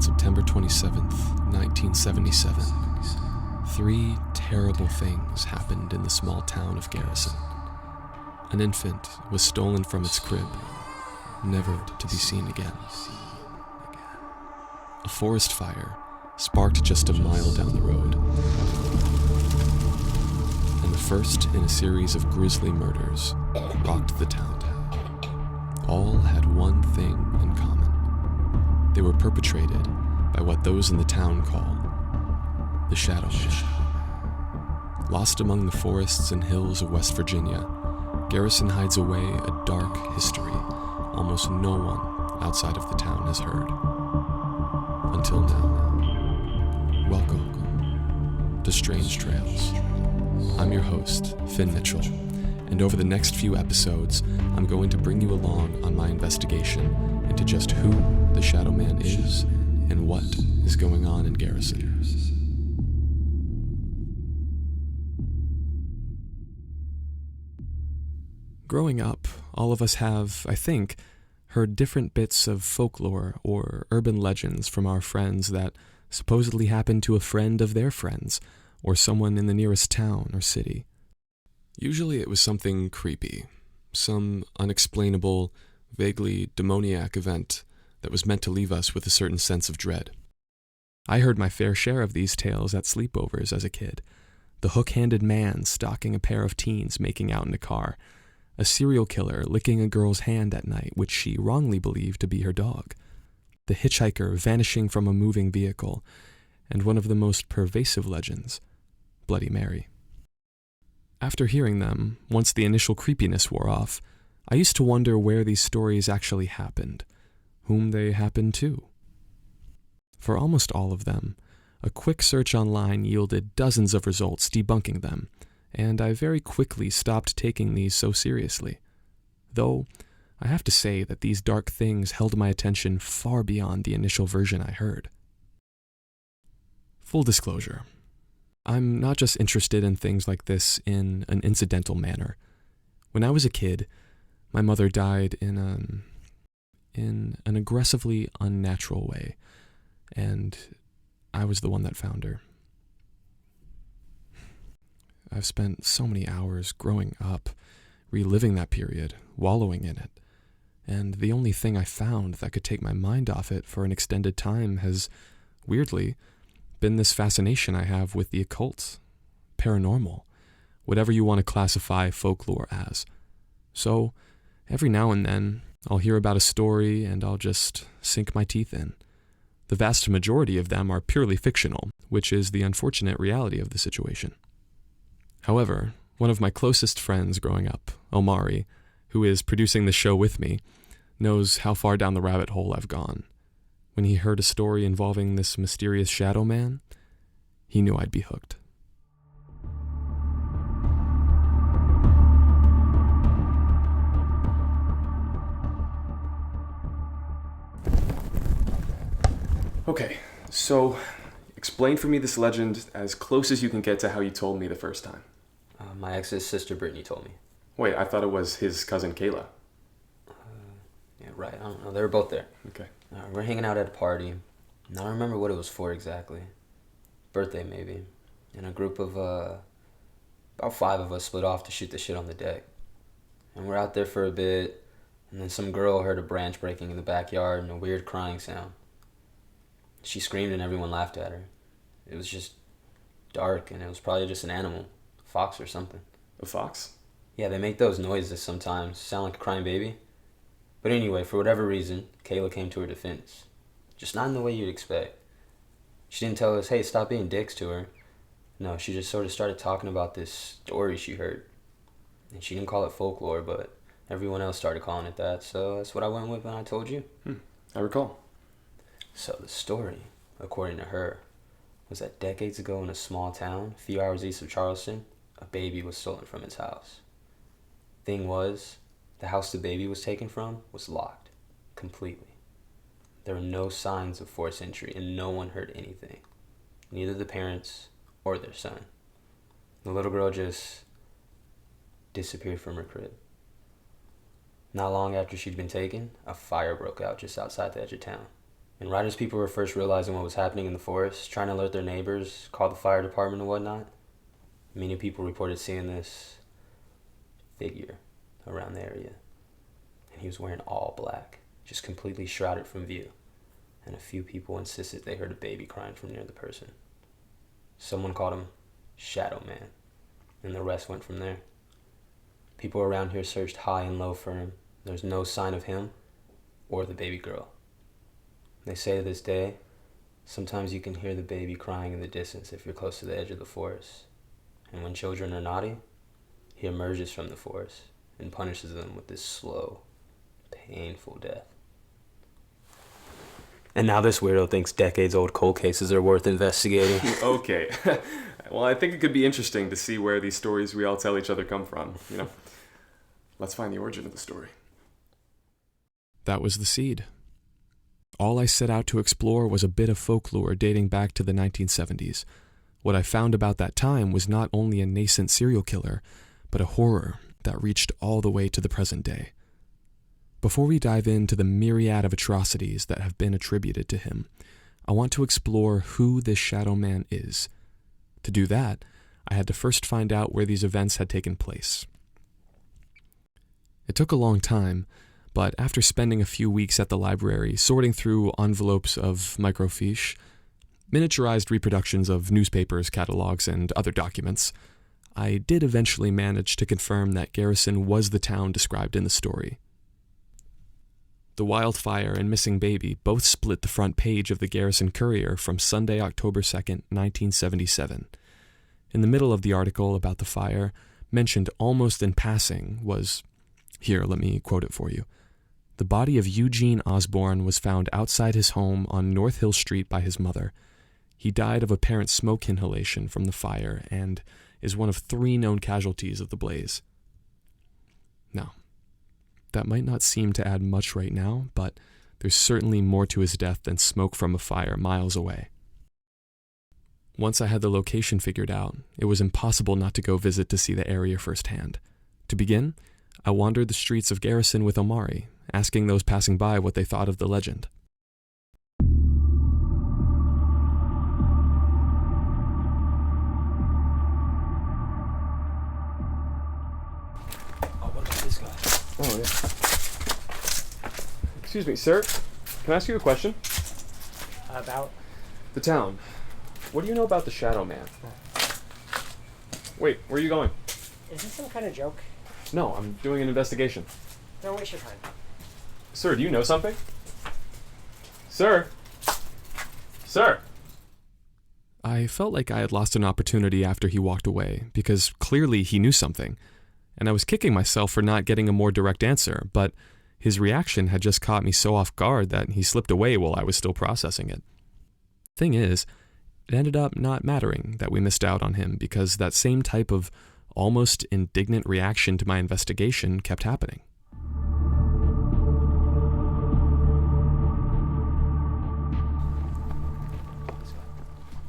on September 27th, 1977, three terrible things happened in the small town of Garrison. An infant was stolen from its crib, never to be seen again. A forest fire sparked just a mile down the road. And the first in a series of grisly murders rocked the town. All had one thing in common. They were perpetrated by what those in the town call the Shadow Man. Lost among the forests and hills of West Virginia, Garrison hides away a dark history almost no one outside of the town has heard. Until now. Welcome to Strange Trails. I'm your host, Finn Mitchell, and over the next few episodes, I'm going to bring you along on my investigation into just who the Shadow Man is and what is going on in Garrison. Growing up, all of us have, I think, heard different bits of folklore or urban legends from our friends that supposedly happened to a friend of their friends, or someone in the nearest town or city. Usually it was something creepy, some unexplainable, vaguely demoniac event that was meant to leave us with a certain sense of dread. I heard my fair share of these tales at sleepovers as a kid. The hook-handed man stalking a pair of teens making out in a car, a serial killer licking a girl's hand at night, which she wrongly believed to be her dog, the hitchhiker vanishing from a moving vehicle, and one of the most pervasive legends, Bloody Mary. After hearing them, once the initial creepiness wore off, I used to wonder where these stories actually happened, whom they happened to. For almost all of them, a quick search online yielded dozens of results debunking them, and I very quickly stopped taking these so seriously. Though, I have to say that these dark things held my attention far beyond the initial version I heard. Full disclosure, I'm not just interested in things like this in an incidental manner. When I was a kid, my mother died in an aggressively unnatural way, and I was the one that found her. I've spent so many hours growing up, reliving that period, wallowing in it, and the only thing I found that could take my mind off it for an extended time has, weirdly, been this fascination I have with the occult, paranormal, whatever you want to classify folklore as. So, every now and then, I'll hear about a story and I'll just sink my teeth in. The vast majority of them are purely fictional, which is the unfortunate reality of the situation. However, one of my closest friends growing up, Omari, who is producing the show with me, knows how far down the rabbit hole I've gone. When he heard a story involving this mysterious shadow man, he knew I'd be hooked. Okay, so explain for me this legend as close as you can get to how you told me the first time. My ex's sister Brittany told me. Wait, I thought it was his cousin Kayla. Yeah, right. I don't know. They were both there. Okay. We're hanging out at a party. I don't remember what it was for exactly. Birthday, maybe. And a group of, about 5 of us split off to shoot the shit on the deck. And we're out there for a bit, and then some girl heard a branch breaking in the backyard and a weird crying sound. She screamed and everyone laughed at her. It was just dark, and it was probably just an animal. A fox or something. A fox? Yeah, they make those noises sometimes. Sound like a crying baby. But anyway, for whatever reason, Kayla came to her defense. Just not in the way you'd expect. She didn't tell us, hey, stop being dicks to her. No, she just sort of started talking about this story she heard. And she didn't call it folklore, but everyone else started calling it that, so that's what I went with when I told you. I recall. So the story, according to her, was that decades ago in a small town, a few hours east of Charleston, a baby was stolen from its house. Thing was, the house the baby was taken from was locked, completely. There were no signs of forced entry, and no one heard anything. Neither the parents or their son. The little girl just disappeared from her crib. Not long after she'd been taken, a fire broke out just outside the edge of town. And right as people were first realizing what was happening in the forest, trying to alert their neighbors, call the fire department and whatnot, many people reported seeing this figure around the area. And he was wearing all black, just completely shrouded from view. And a few people insisted they heard a baby crying from near the person. Someone called him Shadow Man, and the rest went from there. People around here searched high and low for him. There's no sign of him or the baby girl. They say to this day, sometimes you can hear the baby crying in the distance if you're close to the edge of the forest. And when children are naughty, he emerges from the forest and punishes them with this slow, painful death. And now this weirdo thinks decades-old cold cases are worth investigating. Okay. Well, I think it could be interesting to see where these stories we all tell each other come from, Let's find the origin of the story. That was the seed. All I set out to explore was a bit of folklore dating back to the 1970s. What I found about that time was not only a nascent serial killer, but a horror that reached all the way to the present day. Before we dive into the myriad of atrocities that have been attributed to him, I want to explore who this Shadow Man is. To do that, I had to first find out where these events had taken place. It took a long time, but after spending a few weeks at the library sorting through envelopes of microfiche, miniaturized reproductions of newspapers, catalogs, and other documents, I did eventually manage to confirm that Garrison was the town described in the story. The wildfire and missing baby both split the front page of the Garrison Courier from Sunday, October 2nd, 1977. In the middle of the article about the fire, mentioned almost in passing, was, here, let me quote it for you. The body of Eugene Osborne was found outside his home on North Hill Street by his mother. He died of apparent smoke inhalation from the fire and is one of 3 known casualties of the blaze. Now, that might not seem to add much right now, but there's certainly more to his death than smoke from a fire miles away. Once I had the location figured out, it was impossible not to go visit to see the area firsthand. To begin, I wandered the streets of Garrison with Omari, asking those passing by what they thought of the legend. Oh, what about this guy? Oh, yeah. Excuse me, sir. Can I ask you a question? About? The town. What do you know about the Shadow Man? Wait, where are you going? Is this some kind of joke? No, I'm doing an investigation. Don't waste your time. Sir, do you know something? Sir? Sir? I felt like I had lost an opportunity after he walked away, because clearly he knew something, and I was kicking myself for not getting a more direct answer, but his reaction had just caught me so off guard that he slipped away while I was still processing it. Thing is, it ended up not mattering that we missed out on him because that same type of almost indignant reaction to my investigation kept happening.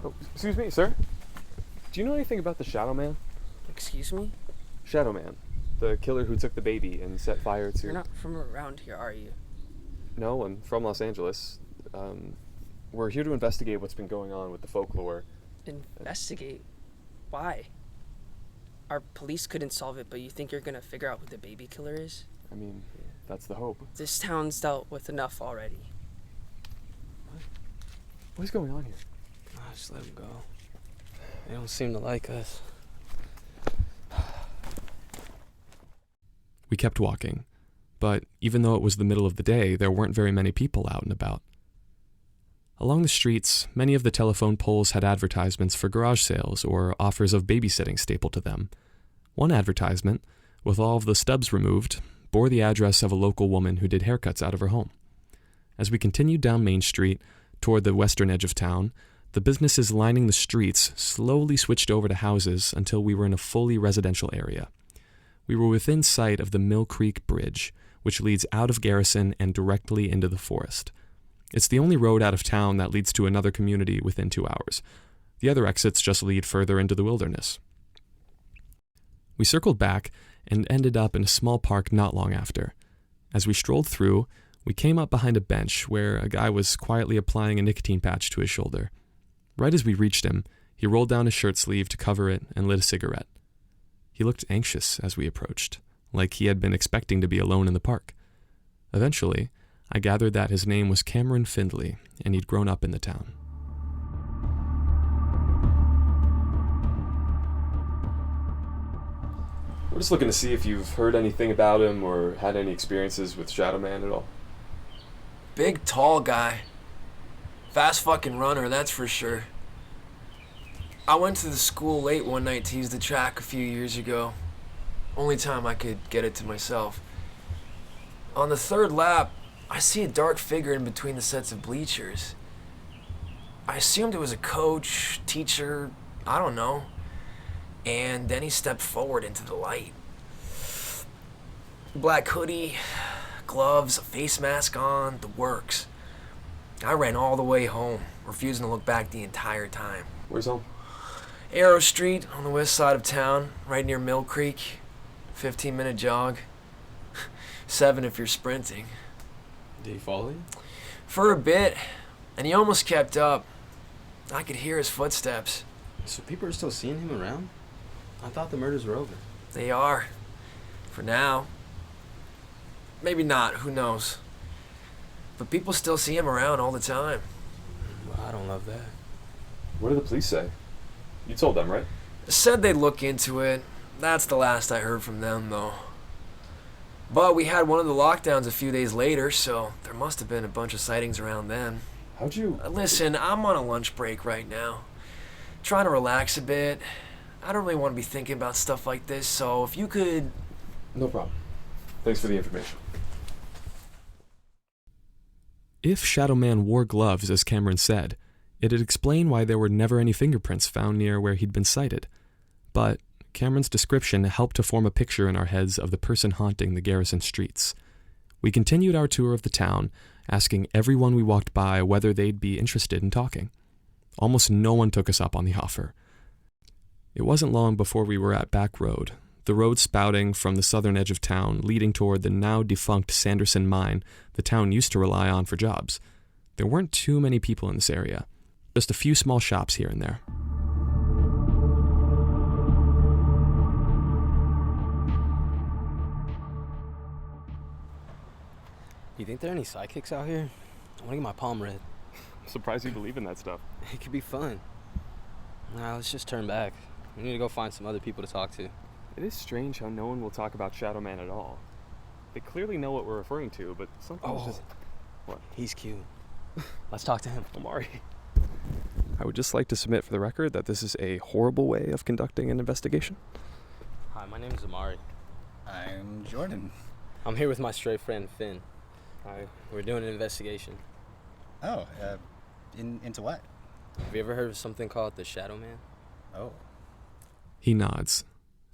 Oh, excuse me, sir? Do you know anything about the Shadow Man? Excuse me? Shadow Man, the killer who took the baby and set fire to... You're not from around here, are you? No, I'm from Los Angeles. We're here to investigate what's been going on with the folklore. Investigate? Why? Our police couldn't solve it, but you think you're gonna figure out who the baby killer is? I mean, that's the hope. This town's dealt with enough already. What is going on here? Just let them go. They don't seem to like us. We kept walking, but even though it was the middle of the day, there weren't very many people out and about. Along the streets, many of the telephone poles had advertisements for garage sales or offers of babysitting stapled to them. One advertisement, with all of the stubs removed, bore the address of a local woman who did haircuts out of her home. As we continued down Main Street, toward the western edge of town, the businesses lining the streets slowly switched over to houses until we were in a fully residential area. We were within sight of the Mill Creek Bridge, which leads out of Garrison and directly into the forest. It's the only road out of town that leads to another community within 2 hours. The other exits just lead further into the wilderness. We circled back and ended up in a small park not long after. As we strolled through, We came up behind a bench where a guy was quietly applying a nicotine patch to his shoulder. Right as we reached him, he rolled down his shirt sleeve to cover it and lit a cigarette. He looked anxious as we approached, like he had been expecting to be alone in the park. Eventually, I gathered that his name was Cameron Findlay, and he'd grown up in the town. We're just looking to see if you've heard anything about him or had any experiences with Shadow Man at all. Big, tall guy. Fast fucking runner, that's for sure. I went to the school late one night to use the track a few years ago. Only time I could get it to myself. On the third lap, I see a dark figure in between the sets of bleachers. I assumed it was a coach, teacher, I don't know. And then he stepped forward into the light. Black hoodie, gloves, a face mask on, the works. I ran all the way home, refusing to look back the entire time. Where's home? Arrow Street on the west side of town, right near Mill Creek. 15-minute jog. 7 if you're sprinting. Did he follow you? For a bit, and he almost kept up. I could hear his footsteps. So people are still seeing him around? I thought the murders were over. They are. For now. Maybe not, who knows. But people still see him around all the time. Well, I don't love that. What did the police say? You told them, right? Said they'd look into it. That's the last I heard from them, though. But we had one of the lockdowns a few days later, so there must have been a bunch of sightings around then. How'd you... Listen, I'm on a lunch break right now. Trying to relax a bit. I don't really want to be thinking about stuff like this, so if you could... No problem. Thanks for the information. If Shadow Man wore gloves, as Cameron said, it'd explain why there were never any fingerprints found near where he'd been sighted. But Cameron's description helped to form a picture in our heads of the person haunting the garrison streets. We continued our tour of the town, asking everyone we walked by whether they'd be interested in talking. Almost no one took us up on the offer. It wasn't long before we were at Back Road, the road spouting from the southern edge of town, leading toward the now-defunct Sanderson mine the town used to rely on for jobs. There weren't too many people in this area, just a few small shops here and there. You think there are any sidekicks out here? I want to get my palm read. I'm surprised you believe in that stuff. It could be fun. Nah, let's just turn back. We need to go find some other people to talk to. It is strange how no one will talk about Shadow Man at all. They clearly know what we're referring to, but sometimes just... What? He's cute. Let's talk to him. Omari. I would just like to submit for the record that this is a horrible way of conducting an investigation. Hi, my name is Omari. I'm Jordan. I'm here with my stray friend, Finn. Hi. We're doing an investigation. Oh, into what? Have you ever heard of something called the Shadow Man? Oh. He nods,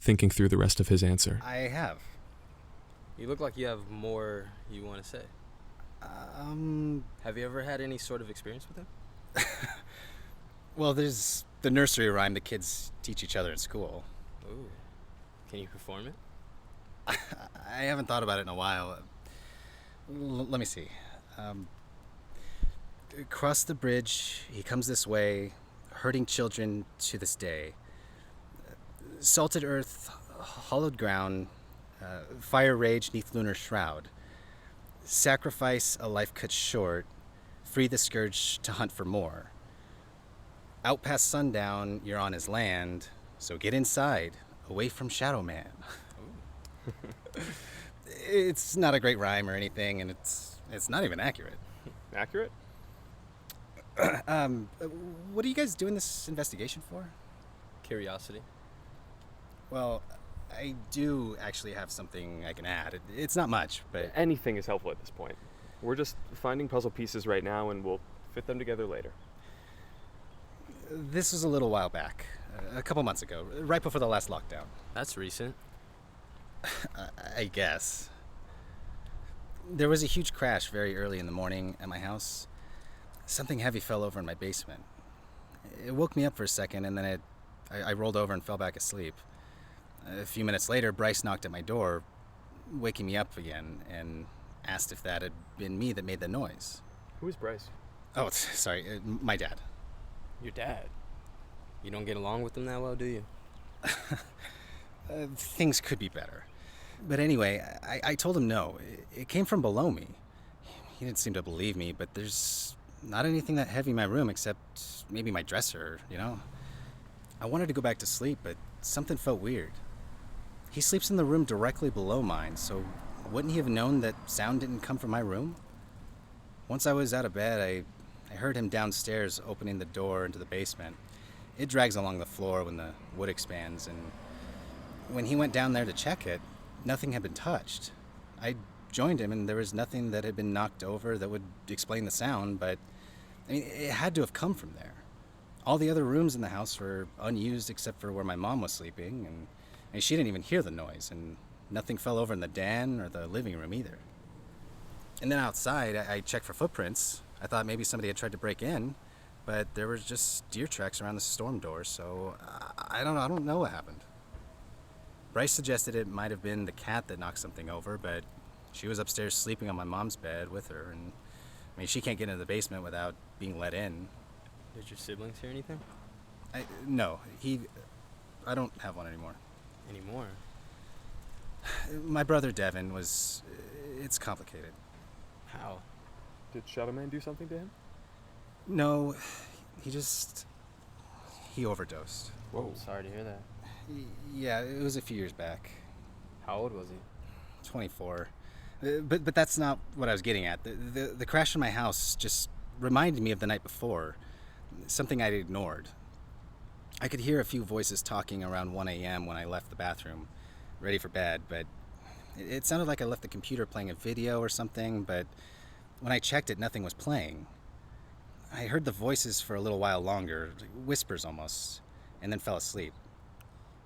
thinking through the rest of his answer. I have. You look like you have more you want to say. Have you ever had any sort of experience with him? Well, there's the nursery rhyme the kids teach each other in school. Ooh. Can you perform it? I haven't thought about it in a while. Let me see. Cross the bridge, he comes this way, hurting children to this day. Salted earth, hollowed ground, fire rage neath lunar shroud. Sacrifice a life cut short, free the scourge to hunt for more. Out past sundown, you're on his land, so get inside, away from Shadow Man. It's not a great rhyme or anything, and it's not even accurate. Accurate? What are you guys doing this investigation for? Curiosity. Well, I do actually have something I can add. It's not much, but... Anything is helpful at this point. We're just finding puzzle pieces right now, and we'll fit them together later. This was a little while back, a couple months ago, right before the last lockdown. That's recent. I guess. There was a huge crash very early in the morning at my house. Something heavy fell over in my basement. It woke me up for a second, and then I rolled over and fell back asleep. A few minutes later, Bryce knocked at my door, waking me up again, and asked if that had been me that made the noise. Who is Bryce? Oh, sorry, my dad. Your dad? You don't get along with him that well, do you? Things could be better. But anyway, I told him no. It came from below me. He didn't seem to believe me, but there's not anything that heavy in my room except maybe my dresser, you know? I wanted to go back to sleep, but something felt weird. He sleeps in the room directly below mine, so wouldn't he have known that sound didn't come from my room? Once I was out of bed, I heard him downstairs opening the door into the basement. It drags along the floor when the wood expands, and when he went down there to check it, nothing had been touched. I joined him, and there was nothing that had been knocked over that would explain the sound, but I mean, it had to have come from there. All the other rooms in the house were unused except for where my mom was sleeping, and she didn't even hear the noise, and nothing fell over in the den or the living room either. And then outside, I checked for footprints. I thought maybe somebody had tried to break in, but there was just deer tracks around the storm door, so I don't know what happened. Bryce suggested it might have been the cat that knocked something over, but she was upstairs sleeping on my mom's bed with her, and I mean, she can't get into the basement without being let in. Did your siblings hear anything? No, I don't have one anymore. Anymore? My brother Devin it's complicated. How? Did Shadow Man do something to him? No, he overdosed. Whoa. Sorry to hear that. Yeah, it was a few years back. How old was he? 24. But that's not what I was getting at. The crash in my house just reminded me of the night before, something I'd ignored. I could hear a few voices talking around 1 a.m. when I left the bathroom, ready for bed, but it sounded like I left the computer playing a video or something, but when I checked it, nothing was playing. I heard the voices for a little while longer, whispers almost, and then fell asleep.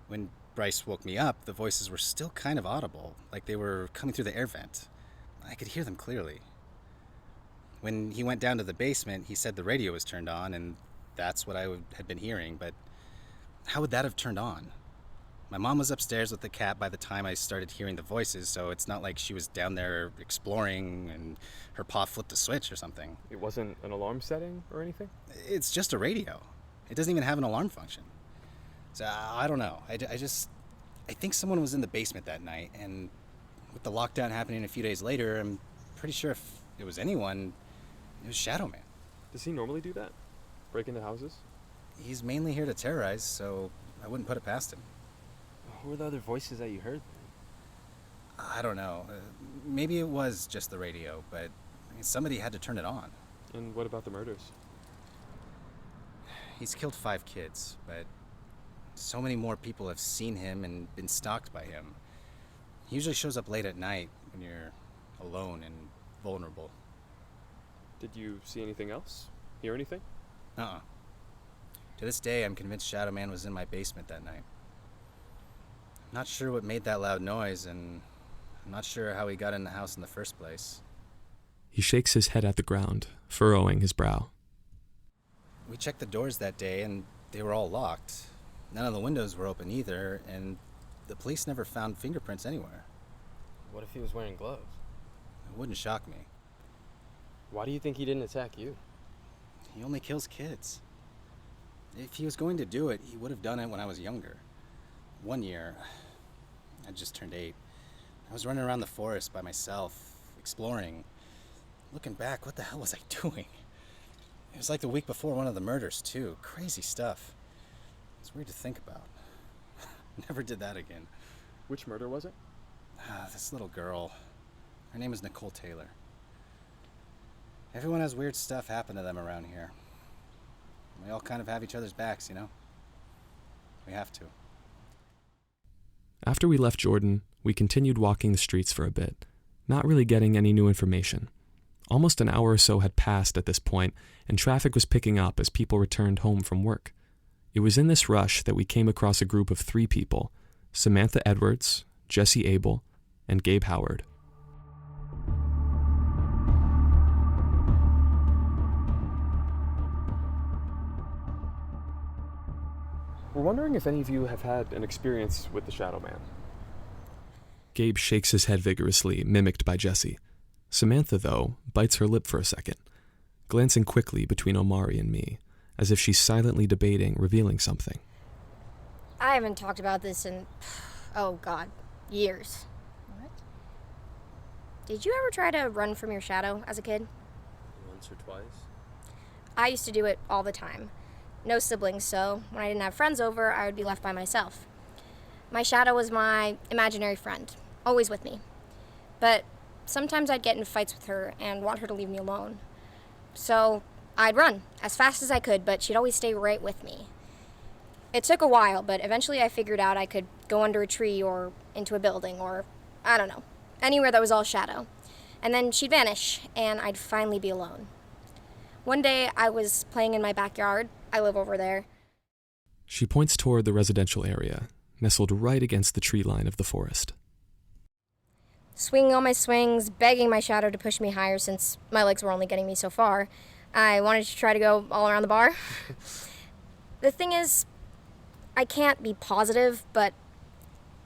When Bryce woke me up, the voices were still kind of audible, like they were coming through the air vent. I could hear them clearly. When he went down to the basement, he said the radio was turned on, and that's what I had been hearing, but how would that have turned on? My mom was upstairs with the cat by the time I started hearing the voices, so it's not like she was down there exploring and her paw flipped a switch or something. It wasn't an alarm setting or anything? It's just a radio. It doesn't even have an alarm function. So I don't know. I think someone was in the basement that night, and with the lockdown happening a few days later, I'm pretty sure if it was anyone, it was Shadow Man. Does he normally do that? Break into houses? He's mainly here to terrorize, so I wouldn't put it past him. Who were the other voices that you heard? I don't know. Maybe it was just the radio, but I mean, somebody had to turn it on. And what about the murders? He's killed 5 kids, but so many more people have seen him and been stalked by him. He usually shows up late at night when you're alone and vulnerable. Did you see anything else? Hear anything? Uh-uh. To this day, I'm convinced Shadow Man was in my basement that night. I'm not sure what made that loud noise, and I'm not sure how he got in the house in the first place. He shakes his head at the ground, furrowing his brow. We checked the doors that day, and they were all locked. None of the windows were open either, and the police never found fingerprints anywhere. What if he was wearing gloves? It wouldn't shock me. Why do you think he didn't attack you? He only kills kids. If he was going to do it, he would have done it when I was younger. One year, I just turned 8. I was running around the forest by myself, exploring. Looking back, what the hell was I doing? It was like the week before one of the murders, too. Crazy stuff. It's weird to think about. Never did that again. Which murder was it? This little girl. Her name is Nicole Taylor. Everyone has weird stuff happen to them around here. We all kind of have each other's backs, you know? We have to. After we left Jordan, we continued walking the streets for a bit, not really getting any new information. Almost an hour or so had passed at this point, and traffic was picking up as people returned home from work. It was in this rush that we came across a group of 3 people: Samantha Edwards, Jessie Abel, and Gabe Howard. We're wondering if any of you have had an experience with the Shadow Man. Gabe shakes his head vigorously, mimicked by Jessie. Samantha, though, bites her lip for a second, glancing quickly between Omari and me, as if she's silently debating revealing something. I haven't talked about this in, oh God, years. What? Did you ever try to run from your shadow as a kid? Once or twice. I used to do it all the time. No siblings, so when I didn't have friends over, I would be left by myself. My shadow was my imaginary friend, always with me. But sometimes I'd get in fights with her and want her to leave me alone. So I'd run as fast as I could, but she'd always stay right with me. It took a while, but eventually I figured out I could go under a tree or into a building or, I don't know, anywhere that was all shadow. And then she'd vanish, and I'd finally be alone. One day I was playing in my backyard. I live over there. She points toward the residential area, nestled right against the tree line of the forest. Swinging all my swings, begging my shadow to push me higher since my legs were only getting me so far. I wanted to try to go all around the bar. The thing is, I can't be positive, but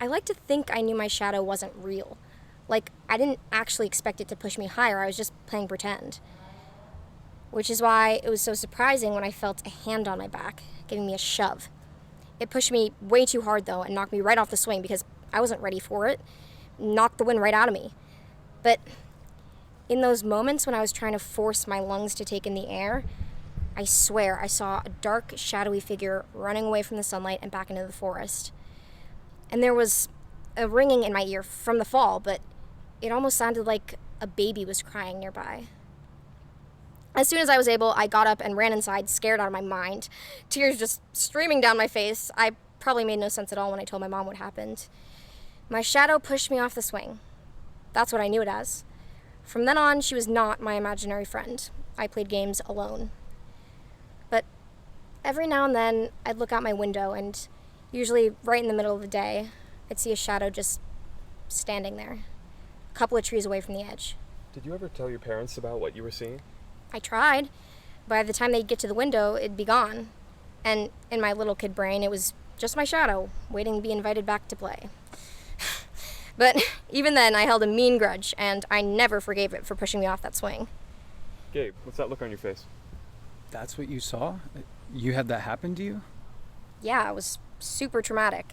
I like to think I knew my shadow wasn't real. Like, I didn't actually expect it to push me higher, I was just playing pretend. Which is why it was so surprising when I felt a hand on my back, giving me a shove. It pushed me way too hard, though, and knocked me right off the swing because I wasn't ready for it. Knocked the wind right out of me. But in those moments when I was trying to force my lungs to take in the air, I swear I saw a dark, shadowy figure running away from the sunlight and back into the forest. And there was a ringing in my ear from the fall, but it almost sounded like a baby was crying nearby. As soon as I was able, I got up and ran inside, scared out of my mind. Tears just streaming down my face. I probably made no sense at all when I told my mom what happened. My shadow pushed me off the swing. That's what I knew it as. From then on, she was not my imaginary friend. I played games alone. But every now and then, I'd look out my window, and usually right in the middle of the day, I'd see a shadow just standing there, a couple of trees away from the edge. Did you ever tell your parents about what you were seeing? I tried. By the time they'd get to the window, it'd be gone. And in my little kid brain, it was just my shadow, waiting to be invited back to play. But even then, I held a mean grudge, and I never forgave it for pushing me off that swing. Gabe, what's that look on your face? That's what you saw? You had that happen to you? Yeah, it was super traumatic.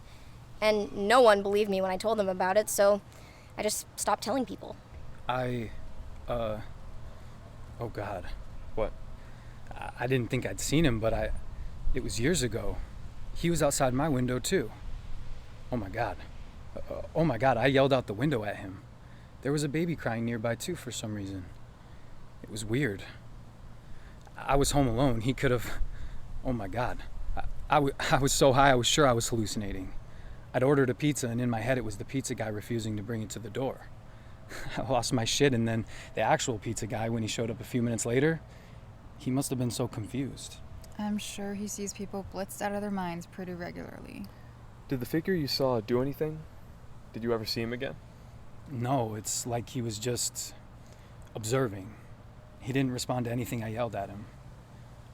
And no one believed me when I told them about it, so I just stopped telling people. Oh God. What? I didn't think I'd seen him, but it was years ago. He was outside my window too. Oh my God. Oh my God, I yelled out the window at him. There was a baby crying nearby too for some reason. It was weird. I was home alone. He could have... Oh my God. I was so high I was sure I was hallucinating. I'd ordered a pizza, and in my head it was the pizza guy refusing to bring it to the door. I lost my shit, and then the actual pizza guy, when he showed up a few minutes later, he must have been so confused. I'm sure he sees people blitzed out of their minds pretty regularly. Did the figure you saw do anything? Did you ever see him again? No, it's like he was just observing. He didn't respond to anything I yelled at him.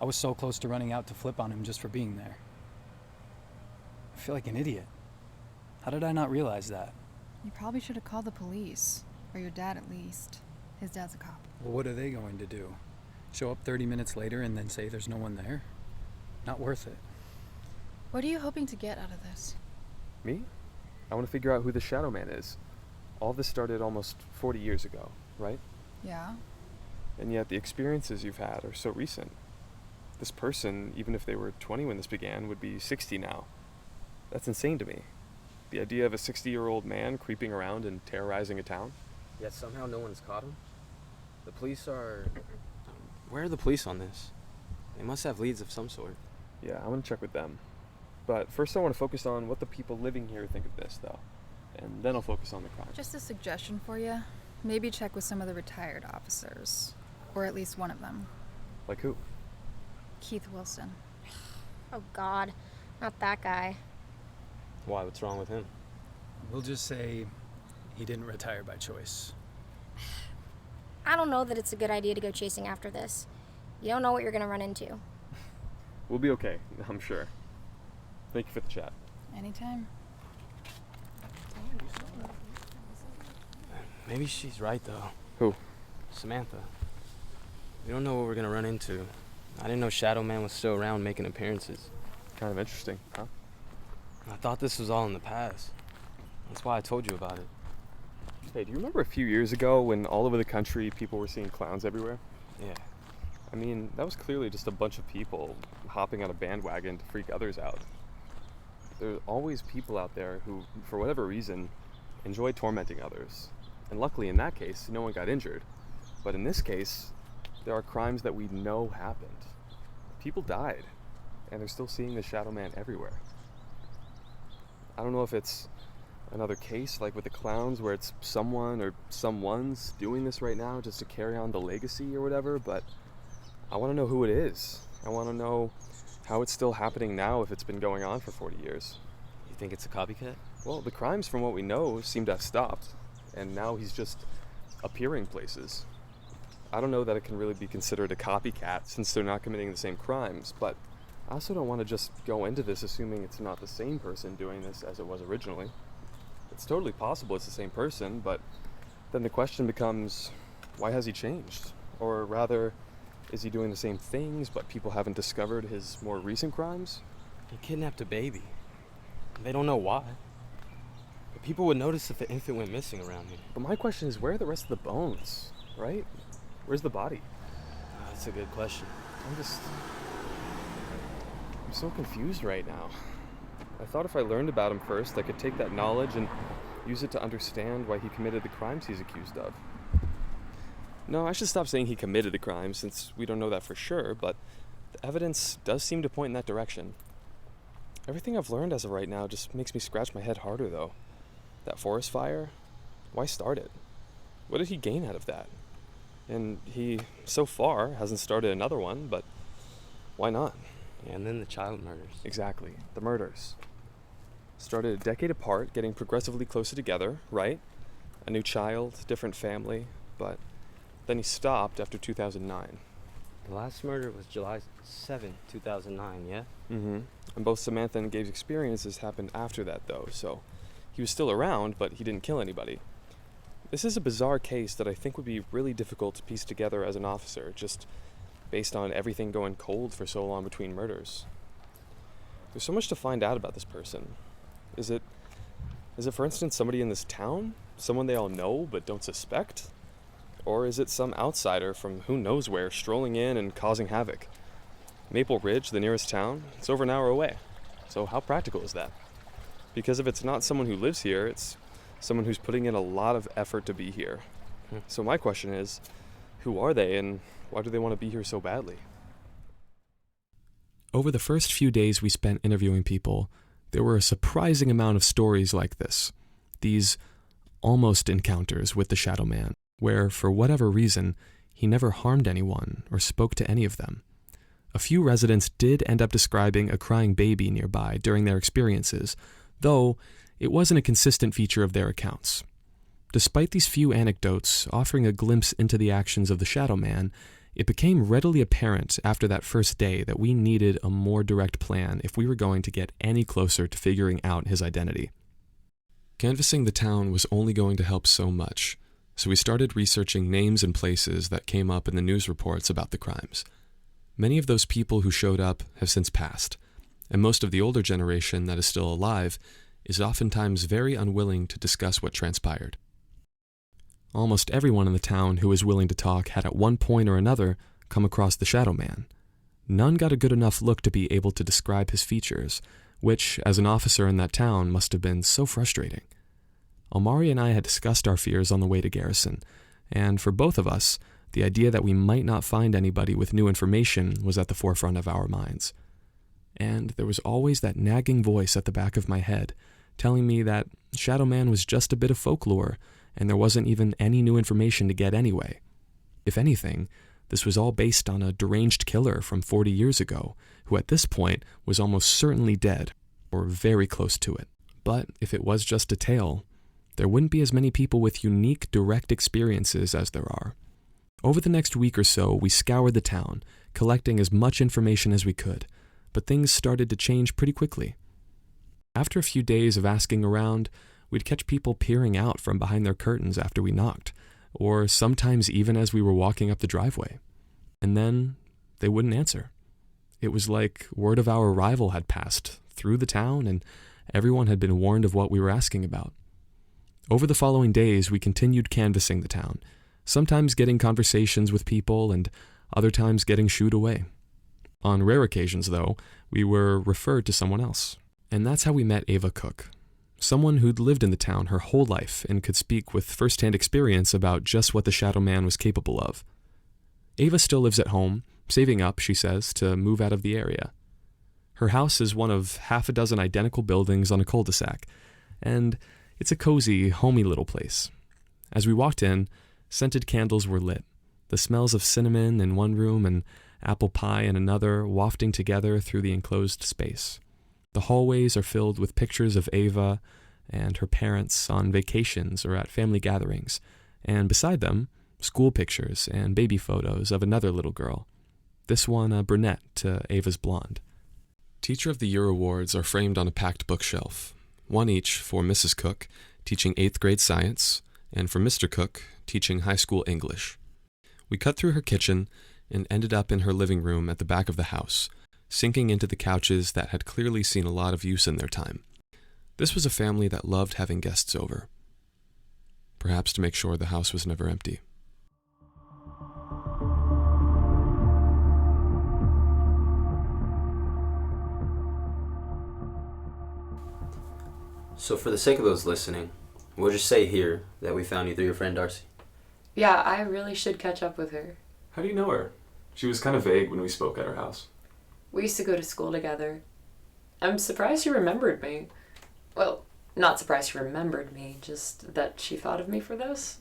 I was so close to running out to flip on him just for being there. I feel like an idiot. How did I not realize that? You probably should have called the police. Or your dad, at least. His dad's a cop. Well, what are they going to do? Show up 30 minutes later and then say there's no one there? Not worth it. What are you hoping to get out of this? Me? I want to figure out who the Shadow Man is. All this started almost 40 years ago, right? Yeah? And yet the experiences you've had are so recent. This person, even if they were 20 when this began, would be 60 now. That's insane to me. The idea of a 60-year-old man creeping around and terrorizing a town. Yet somehow no one's caught him? The police are... Where are the police on this? They must have leads of some sort. Yeah, I'm gonna check with them. But first I want to focus on what the people living here think of this, though. And then I'll focus on the crime. Just a suggestion for you. Maybe check with some of the retired officers. Or at least one of them. Like who? Keith Wilson. Oh God, not that guy. Why? What's wrong with him? We'll just say he didn't retire by choice. I don't know that it's a good idea to go chasing after this. You don't know what you're gonna run into. We'll be okay, I'm sure. Thank you for the chat. Anytime. Maybe she's right, though. Who? Samantha, we don't know what we're gonna run into. I didn't know Shadow Man was still around making appearances. Kind of interesting, huh? I thought this was all in the past. That's why I told you about it. Hey, do you remember a few years ago when all over the country people were seeing clowns everywhere? Yeah. I mean, that was clearly just a bunch of people hopping on a bandwagon to freak others out. There's always people out there who, for whatever reason, enjoy tormenting others. And luckily in that case, no one got injured. But in this case, there are crimes that we know happened. People died, and they're still seeing the Shadow Man everywhere. I don't know if it's another case like with the clowns where it's someone or someone's doing this right now just to carry on the legacy or whatever, but I want to know who it is. I want to know how it's still happening now if it's been going on for 40 years. You think it's a copycat? Well, the crimes from what we know seem to have stopped, and now he's just appearing places. I don't know that it can really be considered a copycat since they're not committing the same crimes, but I also don't want to just go into this assuming it's not the same person doing this as it was originally. It's totally possible it's the same person, but then the question becomes, why has he changed? Or rather, is he doing the same things, but people haven't discovered his more recent crimes? He kidnapped a baby. They don't know why. But people would notice if the infant went missing around here. But my question is, where are the rest of the bones, right? Where's the body? That's a good question. I'm so confused right now. I thought if I learned about him first, I could take that knowledge and use it to understand why he committed the crimes he's accused of. No, I should stop saying he committed the crime since we don't know that for sure, but the evidence does seem to point in that direction. Everything I've learned as of right now just makes me scratch my head harder, though. That forest fire? Why start it? What did he gain out of that? And he, so far, hasn't started another one, but why not? Yeah, and then the child murders. Exactly, the murders. Started a decade apart, getting progressively closer together, right? A new child, different family, but then he stopped after 2009. The last murder was July 7, 2009, yeah? Mm-hmm. And both Samantha and Gabe's experiences happened after that, though, so he was still around, but he didn't kill anybody. This is a bizarre case that I think would be really difficult to piece together as an officer, just based on everything going cold for so long between murders. There's so much to find out about this person. Is it, for instance, somebody in this town? Someone they all know but don't suspect? Or is it some outsider from who knows where strolling in and causing havoc? Maple Ridge, the nearest town, it's over an hour away. So how practical is that? Because if it's not someone who lives here, it's someone who's putting in a lot of effort to be here. So my question is, who are they and why do they want to be here so badly? Over the first few days we spent interviewing people, there were a surprising amount of stories like this. These almost encounters with the Shadow Man, where, for whatever reason, he never harmed anyone or spoke to any of them. A few residents did end up describing a crying baby nearby during their experiences, though it wasn't a consistent feature of their accounts. Despite these few anecdotes offering a glimpse into the actions of the Shadow Man, it became readily apparent after that first day that we needed a more direct plan if we were going to get any closer to figuring out his identity. Canvassing the town was only going to help so much, so we started researching names and places that came up in the news reports about the crimes. Many of those people who showed up have since passed, and most of the older generation that is still alive is oftentimes very unwilling to discuss what transpired. Almost everyone in the town who was willing to talk had at one point or another come across the Shadow Man. None got a good enough look to be able to describe his features, which, as an officer in that town, must have been so frustrating. Omari and I had discussed our fears on the way to Garrison, and for both of us, the idea that we might not find anybody with new information was at the forefront of our minds. And there was always that nagging voice at the back of my head, telling me that Shadow Man was just a bit of folklore, and there wasn't even any new information to get anyway. If anything, this was all based on a deranged killer from 40 years ago, who at this point was almost certainly dead, or very close to it. But if it was just a tale, there wouldn't be as many people with unique, direct experiences as there are. Over the next week or so, we scoured the town, collecting as much information as we could, but things started to change pretty quickly. After a few days of asking around, we'd catch people peering out from behind their curtains after we knocked, or sometimes even as we were walking up the driveway. And then they wouldn't answer. It was like word of our arrival had passed through the town and everyone had been warned of what we were asking about. Over the following days, we continued canvassing the town, sometimes getting conversations with people and other times getting shooed away. On rare occasions, though, we were referred to someone else. And that's how we met Ava Cook, someone who'd lived in the town her whole life and could speak with first-hand experience about just what the Shadow Man was capable of. Ava still lives at home, saving up, she says, to move out of the area. Her house is one of half a dozen identical buildings on a cul-de-sac, and it's a cozy, homey little place. As we walked in, scented candles were lit, the smells of cinnamon in one room and apple pie in another wafting together through the enclosed space. The hallways are filled with pictures of Ava and her parents on vacations or at family gatherings, and beside them, school pictures and baby photos of another little girl, this one a brunette to Ava's blonde. Teacher of the Year awards are framed on a packed bookshelf, one each for Mrs. Cook, teaching 8th grade science, and for Mr. Cook, teaching high school English. We cut through her kitchen and ended up in her living room at the back of the house, sinking into the couches that had clearly seen a lot of use in their time. This was a family that loved having guests over, perhaps to make sure the house was never empty. So for the sake of those listening, we'll just say here that we found you through your friend Darcy. Yeah, I really should catch up with her. How do you know her? She was kind of vague when we spoke at her house. We used to go to school together. I'm surprised she remembered me. Well, not surprised she remembered me, just that she thought of me for this.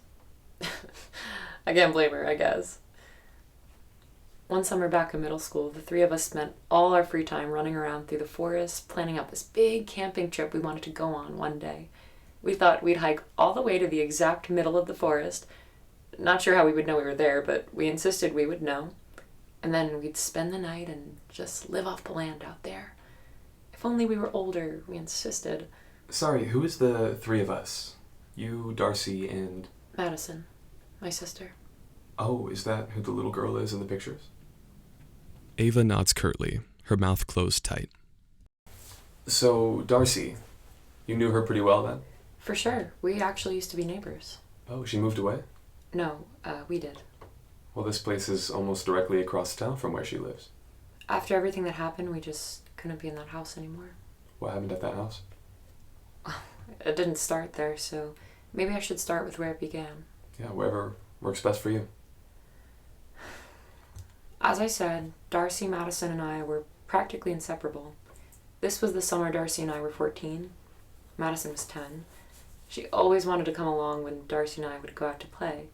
I can't blame her, I guess. One summer back in middle school, the three of us spent all our free time running around through the forest, planning out this big camping trip we wanted to go on one day. We thought we'd hike all the way to the exact middle of the forest. Not sure how we would know we were there, but we insisted we would know. And then we'd spend the night and just live off the land out there. If only we were older, we insisted. Sorry, who is the three of us? You, Darcy, and... Madison, my sister. Oh, is that who the little girl is in the pictures? Ava nods curtly, her mouth closed tight. So, Darcy, you knew her pretty well then? For sure. We actually used to be neighbors. Oh, she moved away? No, we did. Well, this place is almost directly across town from where she lives. After everything that happened, we just couldn't be in that house anymore. What happened at that house? It didn't start there, so maybe I should start with where it began. Yeah, wherever works best for you. As I said, Darcy, Madison, and I were practically inseparable. This was the summer Darcy and I were 14. Madison was 10. She always wanted to come along when Darcy and I would go out to play.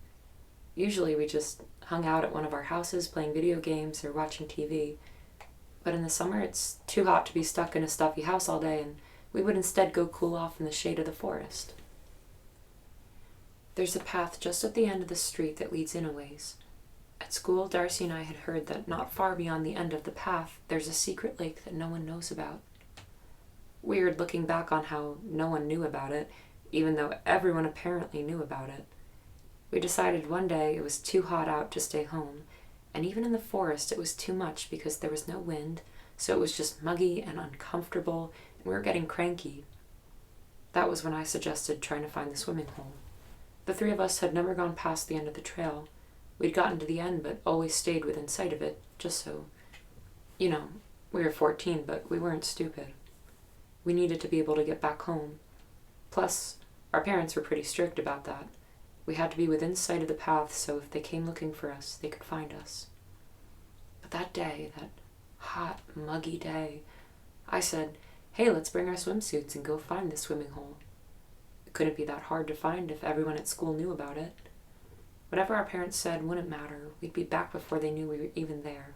Usually we just hung out at one of our houses playing video games or watching TV. But in the summer it's too hot to be stuck in a stuffy house all day, and we would instead go cool off in the shade of the forest. There's a path just at the end of the street that leads in a ways. At school, Darcy and I had heard that not far beyond the end of the path, there's a secret lake that no one knows about. Weird looking back on how no one knew about it, even though everyone apparently knew about it. We decided one day it was too hot out to stay home, and even in the forest it was too much because there was no wind, so it was just muggy and uncomfortable, and we were getting cranky. That was when I suggested trying to find the swimming hole. The three of us had never gone past the end of the trail. We'd gotten to the end, but always stayed within sight of it, just so... You know, we were 14, but we weren't stupid. We needed to be able to get back home. Plus, our parents were pretty strict about that. We had to be within sight of the path, so if they came looking for us, they could find us. But that day, that hot, muggy day, I said, hey, let's bring our swimsuits and go find the swimming hole. It couldn't be that hard to find if everyone at school knew about it. Whatever our parents said wouldn't matter. We'd be back before they knew we were even there.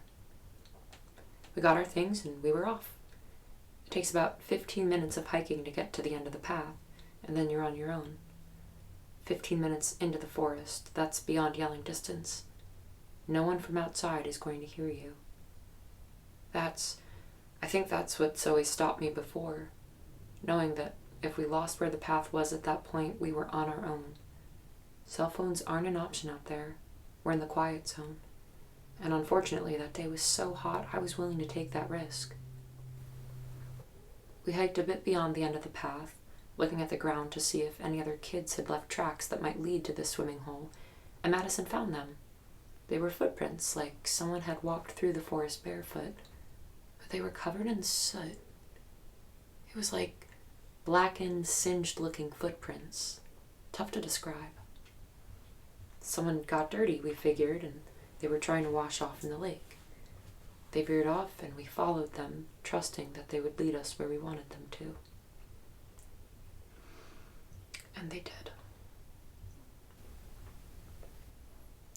We got our things and we were off. It takes about 15 minutes of hiking to get to the end of the path, and then you're on your own. 15 minutes into the forest, that's beyond yelling distance. No one from outside is going to hear you. I think that's what's always stopped me before, knowing that if we lost where the path was at that point, we were on our own. Cell phones aren't an option out there. We're in the quiet zone. And unfortunately, that day was so hot, I was willing to take that risk. We hiked a bit beyond the end of the path, looking at the ground to see if any other kids had left tracks that might lead to the swimming hole, and Madison found them. They were footprints, like someone had walked through the forest barefoot, but they were covered in soot. It was like blackened, singed-looking footprints. Tough to describe. Someone got dirty, we figured, and they were trying to wash off in the lake. They veered off, and we followed them, trusting that they would lead us where we wanted them to. And they did.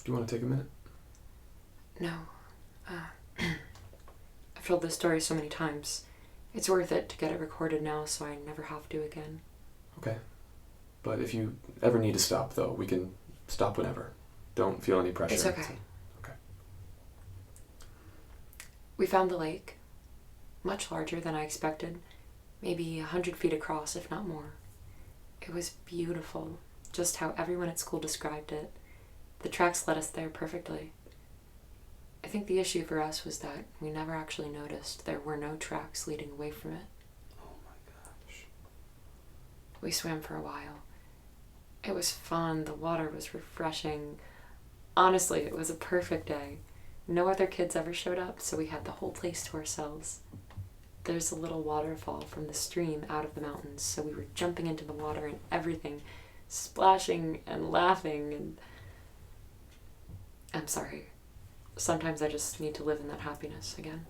Do you want to take a minute? No. I've told this story so many times. It's worth it to get it recorded now so I never have to again. Okay. But if you ever need to stop, though, we can stop whenever. Don't feel any pressure. It's okay. Okay. We found the lake. Much larger than I expected. Maybe 100 feet across, if not more. It was beautiful, just how everyone at school described it. The tracks led us there perfectly. I think the issue for us was that we never actually noticed there were no tracks leading away from it. Oh my gosh. We swam for a while. It was fun, the water was refreshing. Honestly, it was a perfect day. No other kids ever showed up, so we had the whole place to ourselves. There's a little waterfall from the stream out of the mountains, so we were jumping into the water and everything, splashing and laughing, and I'm sorry. Sometimes I just need to live in that happiness again.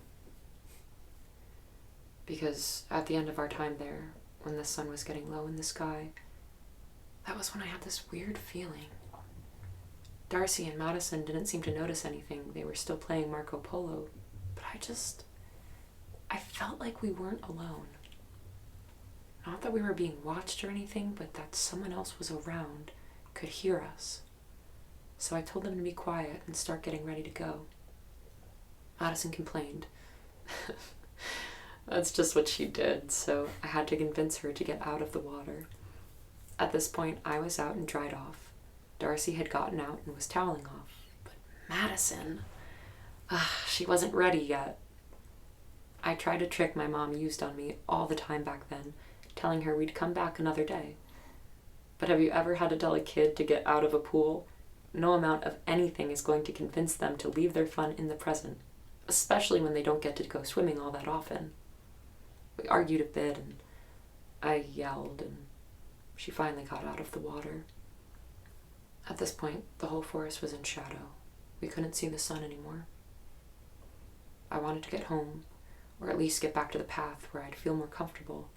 Because at the end of our time there, when the sun was getting low in the sky, that was when I had this weird feeling. Darcy and Madison didn't seem to notice anything. They were still playing Marco Polo, but I felt like we weren't alone. Not that we were being watched or anything, but that someone else was around, could hear us. So I told them to be quiet and start getting ready to go. Madison complained. That's just what she did, so I had to convince her to get out of the water. At this point, I was out and dried off. Darcy had gotten out and was toweling off. But Madison, she wasn't ready yet. I tried a trick my mom used on me all the time back then, telling her we'd come back another day. But have you ever had to tell a kid to get out of a pool? No amount of anything is going to convince them to leave their fun in the present, especially when they don't get to go swimming all that often. We argued a bit, and I yelled, and she finally got out of the water. At this point, the whole forest was in shadow. We couldn't see the sun anymore. I wanted to get home, or at least get back to the path where I'd feel more comfortable.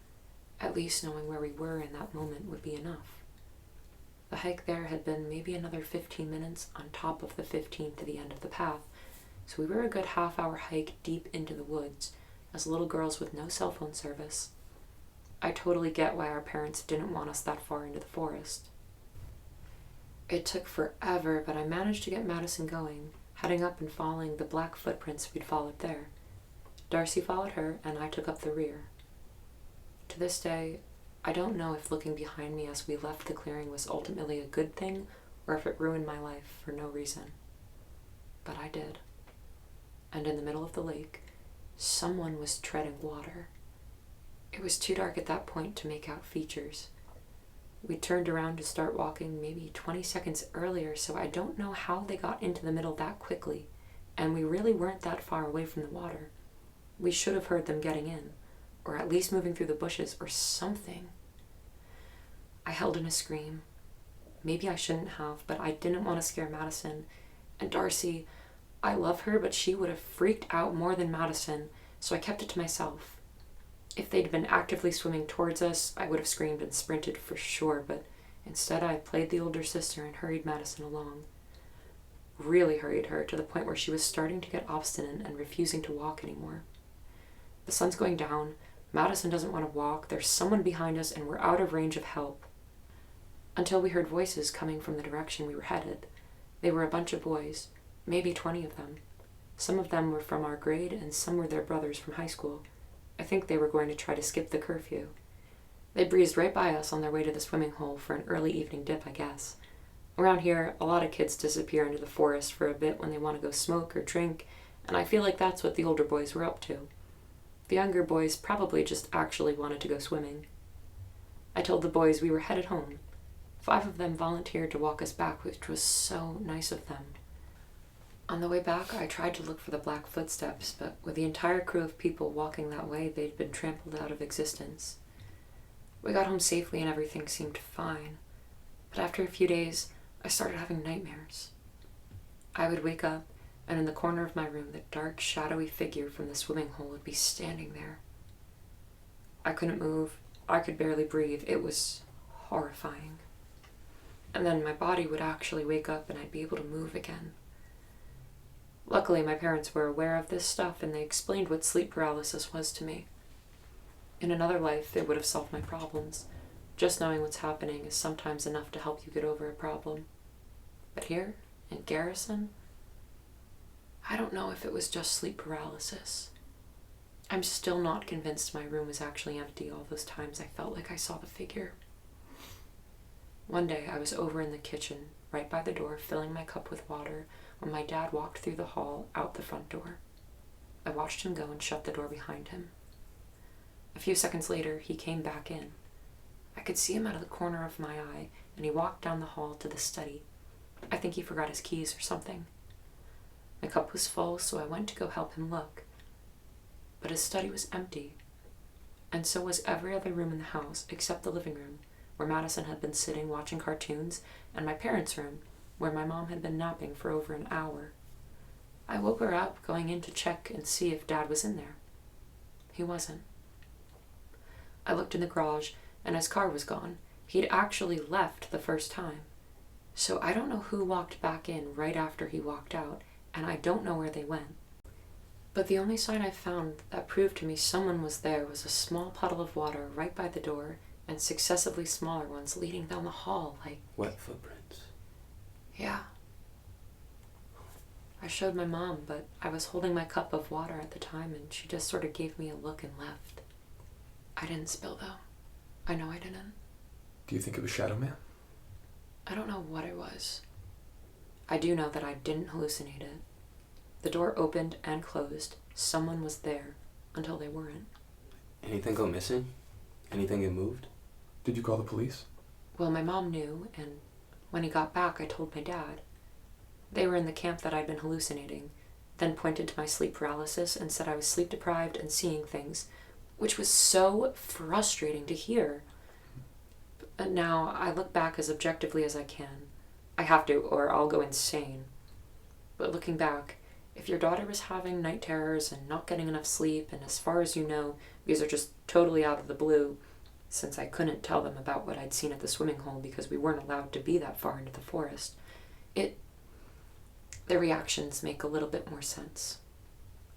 At least knowing where we were in that moment would be enough. The hike there had been maybe another 15 minutes on top of the 15 to the end of the path, so we were a good half-hour hike deep into the woods, as little girls with no cell phone service. I totally get why our parents didn't want us that far into the forest. It took forever, but I managed to get Madison going, heading up and following the black footprints we'd followed there. Darcy followed her, and I took up the rear. To this day, I don't know if looking behind me as we left the clearing was ultimately a good thing, or if it ruined my life for no reason. But I did. And in the middle of the lake, someone was treading water. It was too dark at that point to make out features. We turned around to start walking maybe 20 seconds earlier, so I don't know how they got into the middle that quickly, and we really weren't that far away from the water. We should have heard them getting in, or at least moving through the bushes or something. I held in a scream. Maybe I shouldn't have, but I didn't want to scare Madison. And Darcy, I love her, but she would have freaked out more than Madison, so I kept it to myself. If they'd been actively swimming towards us, I would have screamed and sprinted for sure, but instead I played the older sister and hurried Madison along. Really hurried her to the point where she was starting to get obstinate and refusing to walk anymore. The sun's going down, Madison doesn't want to walk, there's someone behind us, and we're out of range of help. Until we heard voices coming from the direction we were headed. They were a bunch of boys, maybe 20 of them. Some of them were from our grade, and some were their brothers from high school. I think they were going to try to skip the curfew. They breezed right by us on their way to the swimming hole for an early evening dip, I guess. Around here, a lot of kids disappear into the forest for a bit when they want to go smoke or drink, and I feel like that's what the older boys were up to. The younger boys probably just actually wanted to go swimming. I told the boys we were headed home. 5 of them volunteered to walk us back, which was so nice of them. On the way back, I tried to look for the black footsteps, but with the entire crew of people walking that way, they'd been trampled out of existence. We got home safely and everything seemed fine, but after a few days, I started having nightmares. I would wake up, and in the corner of my room, the dark, shadowy figure from the swimming hole would be standing there. I couldn't move. I could barely breathe. It was horrifying. And then my body would actually wake up and I'd be able to move again. Luckily, my parents were aware of this stuff and they explained what sleep paralysis was to me. In another life, they would have solved my problems. Just knowing what's happening is sometimes enough to help you get over a problem. But here, in Garrison, I don't know if it was just sleep paralysis. I'm still not convinced my room was actually empty all those times I felt like I saw the figure. One day, I was over in the kitchen, right by the door, filling my cup with water, when my dad walked through the hall out the front door. I watched him go and shut the door behind him. A few seconds later, he came back in. I could see him out of the corner of my eye, and he walked down the hall to the study. I think he forgot his keys or something. My cup was full, so I went to go help him look. But his study was empty, and so was every other room in the house except the living room, where Madison had been sitting watching cartoons, and my parents' room, where my mom had been napping for over an hour. I woke her up, going in to check and see if Dad was in there. He wasn't. I looked in the garage, and his car was gone. He'd actually left the first time. So I don't know who walked back in right after he walked out, and I don't know where they went. But the only sign I found that proved to me someone was there was a small puddle of water right by the door, and successively smaller ones leading down the hall, like... Wet footprints. Yeah. I showed my mom, but I was holding my cup of water at the time, and she just sort of gave me a look and left. I didn't spill, though. I know I didn't. Do you think it was Shadow Man? I don't know what it was. I do know that I didn't hallucinate it. The door opened and closed. Someone was there until they weren't. Anything go missing? Anything get moved? Did you call the police? Well, my mom knew, and when he got back, I told my dad. They were in the camp that I'd been hallucinating, then pointed to my sleep paralysis and said I was sleep deprived and seeing things, which was so frustrating to hear. But now I look back as objectively as I can. I have to, or I'll go insane. But looking back, if your daughter was having night terrors and not getting enough sleep, and as far as you know, these are just totally out of the blue, since I couldn't tell them about what I'd seen at the swimming hole because we weren't allowed to be that far into the forest, their reactions make a little bit more sense.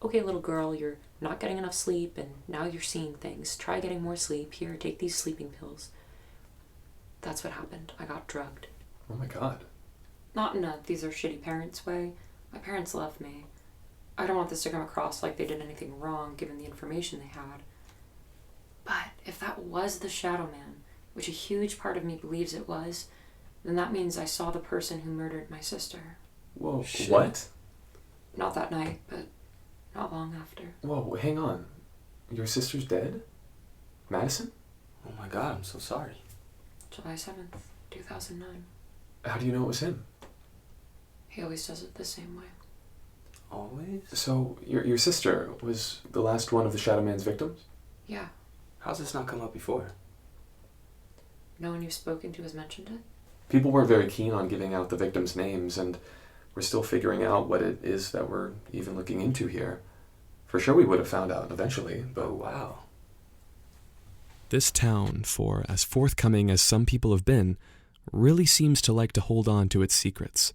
Okay, little girl, you're not getting enough sleep, and now you're seeing things. Try getting more sleep. Here, take these sleeping pills. That's what happened. I got drugged. Oh my God. Not in a these are shitty parents way. My parents love me. I don't want this to come across like they did anything wrong given the information they had. But if that was the Shadow Man, which a huge part of me believes it was, then that means I saw the person who murdered my sister. Whoa, Shit. what? Not that night, but not long after. Whoa, hang on. Your sister's dead? Madison? Oh my God, I'm so sorry. July 7th, 2009. How do you know it was him? He always does it the same way. Always? So, your sister was the last one of the Shadow Man's victims? Yeah. How's this not come up before? No one you've spoken to has mentioned it? People weren't very keen on giving out the victims' names, and we're still figuring out what it is that we're even looking into here. For sure we would have found out eventually, but... Oh, wow. This town, for as forthcoming as some people have been, really seems to like to hold on to its secrets.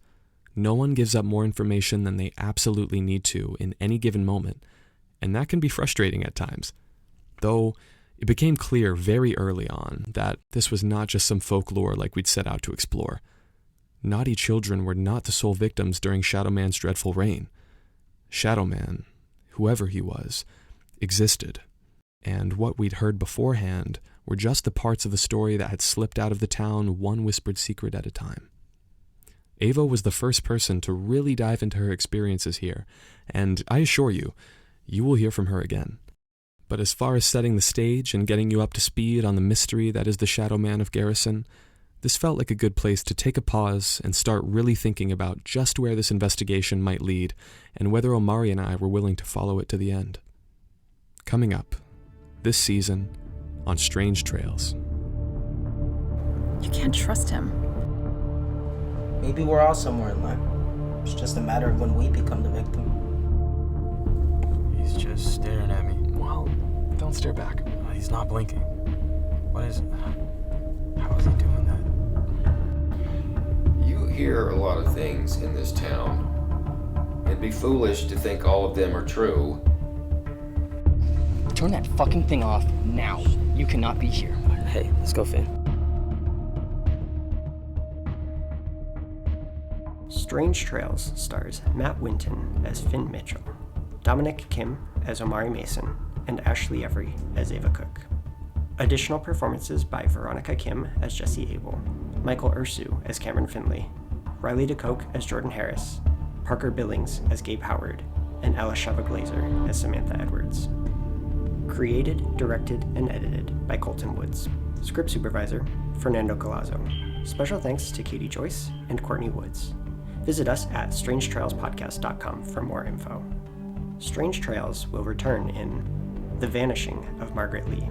No one gives up more information than they absolutely need to in any given moment, and that can be frustrating at times. Though, it became clear very early on that this was not just some folklore like we'd set out to explore. Naughty children were not the sole victims during Shadow Man's dreadful reign. Shadow Man, whoever he was, existed, and what we'd heard beforehand were just the parts of the story that had slipped out of the town one whispered secret at a time. Ava was the first person to really dive into her experiences here, and I assure you, you will hear from her again. But as far as setting the stage and getting you up to speed on the mystery that is the Shadow Man of Garrison, this felt like a good place to take a pause and start really thinking about just where this investigation might lead and whether Omari and I were willing to follow it to the end. Coming up, this season, on Strange Trails. You can't trust him. Maybe we're all somewhere in line. It's just a matter of when we become the victim. He's just staring at me. Well, don't stare back. He's not blinking. What is it? How is he doing that? You hear a lot of things in this town. It'd be foolish to think all of them are true. Turn that fucking thing off now. You cannot be here. Hey, let's go, Finn. Strange Trails stars Matt Winton as Finn Mitchell, Domenic Kim as Omari Mason, and Ashley Every as Ava Cook. Additional performances by Veronica Kim as Jessie Abel, Michael Ursu as Cameron Findlay, Rylie Decocq as Jordan Harris, Parker Billings as Gabe Howard, and Elisheva Glaser as Samantha Edwards. Created, directed, and edited by Colton Woods. Script supervisor, Fernando Collazo. Special thanks to Katie Joyce and Courtney Woods. Visit us at strangetrailspodcast.com for more info. Strange Trails will return in The Vanishing of Margaret Lee.